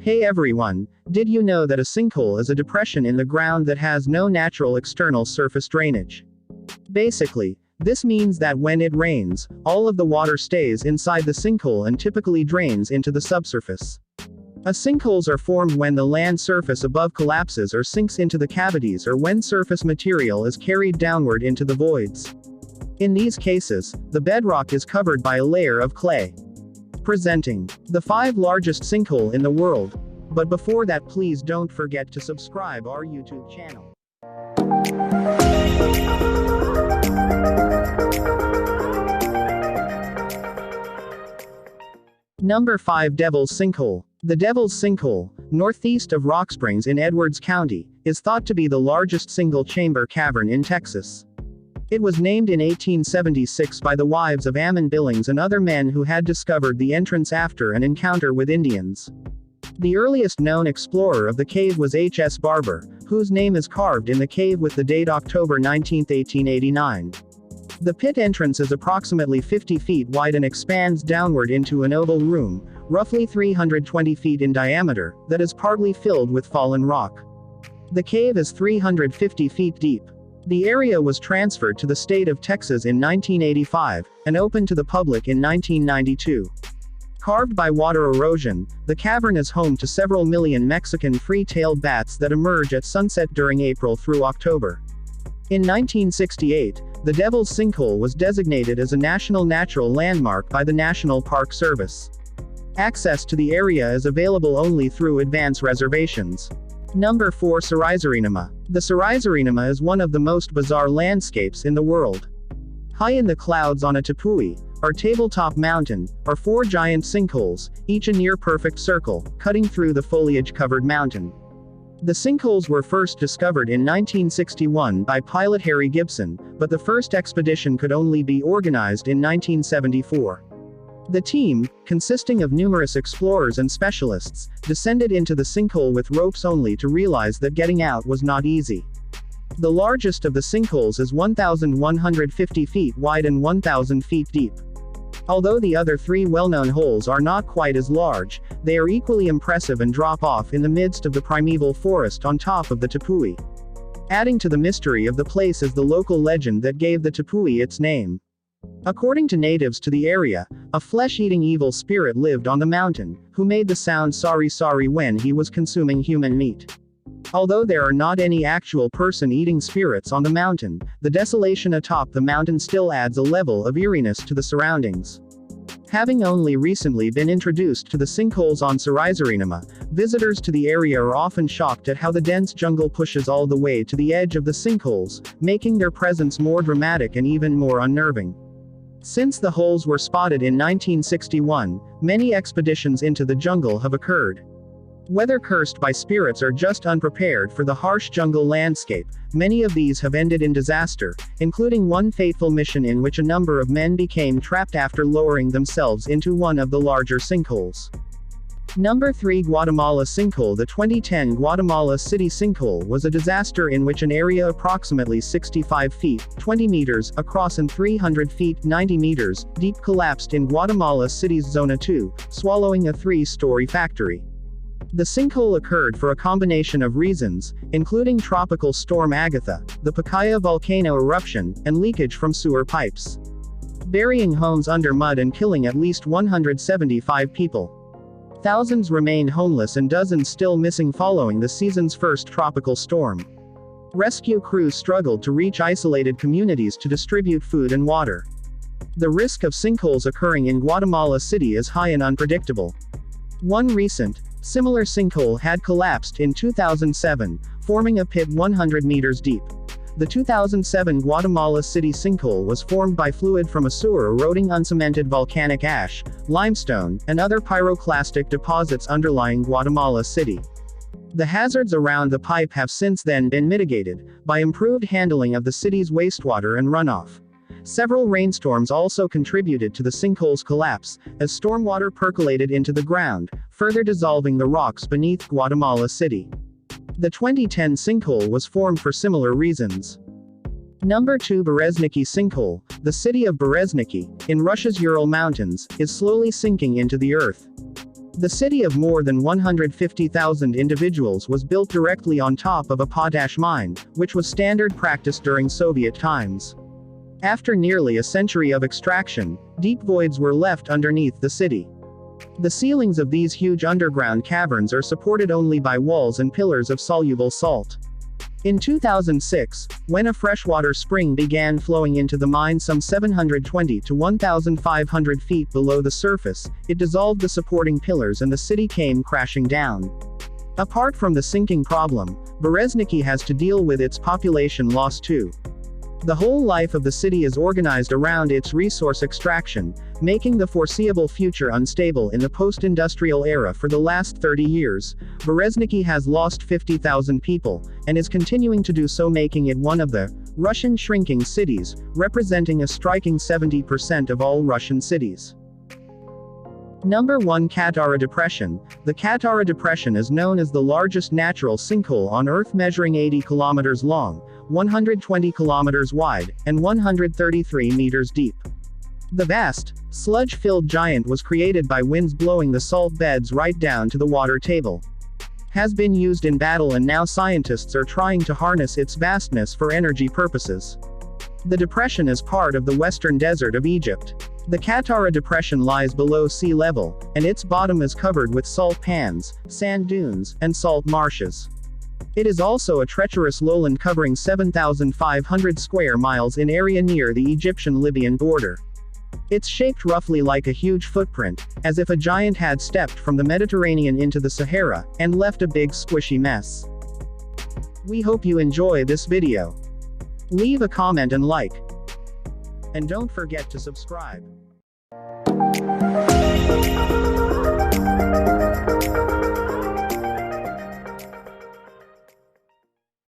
Hey everyone, did you know that a sinkhole is a depression in the ground that has no natural external surface drainage? Basically, this means that when it rains, all of the water stays inside the sinkhole and typically drains into the subsurface. Sinkholes are formed when the land surface above collapses or sinks into the cavities, or when surface material is carried downward into the voids. In these cases, the bedrock is covered by a layer of clay. Presenting the 5 largest sinkhole in the world. But before that, please don't forget to subscribe our YouTube channel. Number 5. Devil's Sinkhole. The Devil's Sinkhole, northeast of Rock Springs in Edwards County, is thought to be the largest single-chamber cavern in Texas. It was named in 1876 by the wives of Ammon Billings and other men who had discovered the entrance after an encounter with Indians. The earliest known explorer of the cave was H.S. Barber, whose name is carved in the cave with the date October 19, 1889. The pit entrance is approximately 50 feet wide and expands downward into an oval room, roughly 320 feet in diameter, that is partly filled with fallen rock. The cave is 350 feet deep. The area was transferred to the state of Texas in 1985, and opened to the public in 1992. Carved by water erosion, the cavern is home to several million Mexican free-tailed bats that emerge at sunset during April through October. In 1968, the Devil's Sinkhole was designated as a National Natural Landmark by the National Park Service. Access to the area is available only through advance reservations. Number 4. Iserinoma. The Iserinoma is one of the most bizarre landscapes in the world. High in the clouds on a tepui, or tabletop mountain, are 4 giant sinkholes, each a near-perfect circle, cutting through the foliage-covered mountain. The sinkholes were first discovered in 1961 by pilot Harry Gibson, but the first expedition could only be organized in 1974. The team, consisting of numerous explorers and specialists, descended into the sinkhole with ropes only to realize that getting out was not easy. The largest of the sinkholes is 1,150 feet wide and 1,000 feet deep. Although the other 3 well-known holes are not quite as large, they are equally impressive and drop off in the midst of the primeval forest on top of the tepui. Adding to the mystery of the place is the local legend that gave the tepui its name. According to natives to the area, a flesh-eating evil spirit lived on the mountain, who made the sound sorry sorry when he was consuming human meat. Although there are not any actual person-eating spirits on the mountain, the desolation atop the mountain still adds a level of eeriness to the surroundings. Having only recently been introduced to the sinkholes on Iserinoma, visitors to the area are often shocked at how the dense jungle pushes all the way to the edge of the sinkholes, making their presence more dramatic and even more unnerving. Since the holes were spotted in 1961, many expeditions into the jungle have occurred. Whether cursed by spirits or just unprepared for the harsh jungle landscape, many of these have ended in disaster, including one fateful mission in which a number of men became trapped after lowering themselves into one of the larger sinkholes. Number 3. Guatemala Sinkhole. The 2010 Guatemala City Sinkhole was a disaster in which an area approximately 65 feet, 20 meters, across and 300 feet, 90 meters, deep collapsed in Guatemala City's Zona 2, swallowing a 3-story factory. The sinkhole occurred for a combination of reasons, including Tropical Storm Agatha, the Pacaya volcano eruption, and leakage from sewer pipes, burying homes under mud and killing at least 175 people. Thousands remained homeless and dozens still missing following the season's first tropical storm. Rescue crews struggled to reach isolated communities to distribute food and water. The risk of sinkholes occurring in Guatemala City is high and unpredictable. One recent, similar sinkhole had collapsed in 2007, forming a pit 100 meters deep. The 2007 Guatemala City Sinkhole was formed by fluid from a sewer eroding uncemented volcanic ash, limestone, and other pyroclastic deposits underlying Guatemala City. The hazards around the pipe have since then been mitigated, by improved handling of the city's wastewater and runoff. Several rainstorms also contributed to the sinkhole's collapse, as stormwater percolated into the ground, further dissolving the rocks beneath Guatemala City. The 2010 sinkhole was formed for similar reasons. Number 2. Berezniki Sinkhole. The city of Berezniki, in Russia's Ural Mountains, is slowly sinking into the earth. The city of more than 150,000 individuals was built directly on top of a potash mine, which was standard practice during Soviet times. After nearly a century of extraction, deep voids were left underneath the city. The ceilings of these huge underground caverns are supported only by walls and pillars of soluble salt. In 2006, when a freshwater spring began flowing into the mine some 720 to 1,500 feet below the surface, it dissolved the supporting pillars and the city came crashing down. Apart from the sinking problem, Berezniki has to deal with its population loss too. The whole life of the city is organized around its resource extraction, making the foreseeable future unstable. In the post-industrial era for the last 30 years, Berezniki has lost 50,000 people, and is continuing to do so, making it one of the Russian shrinking cities, representing a striking 70% of all Russian cities. Number 1. Qatari Depression. The Qatari Depression is known as the largest natural sinkhole on Earth, measuring 80 kilometers long, 120 kilometers wide, and 133 meters deep. The vast, sludge-filled giant was created by winds blowing the salt beds right down to the water table. Has been used in battle, and now scientists are trying to harness its vastness for energy purposes. The depression is part of the western desert of Egypt. The Qatari Depression lies below sea level, and its bottom is covered with salt pans, sand dunes, and salt marshes. It is also a treacherous lowland covering 7,500 square miles in area near the Egyptian-Libyan border. It's shaped roughly like a huge footprint, as if a giant had stepped from the Mediterranean into the Sahara, and left a big squishy mess. We hope you enjoy this video. Leave a comment and like. And don't forget to subscribe.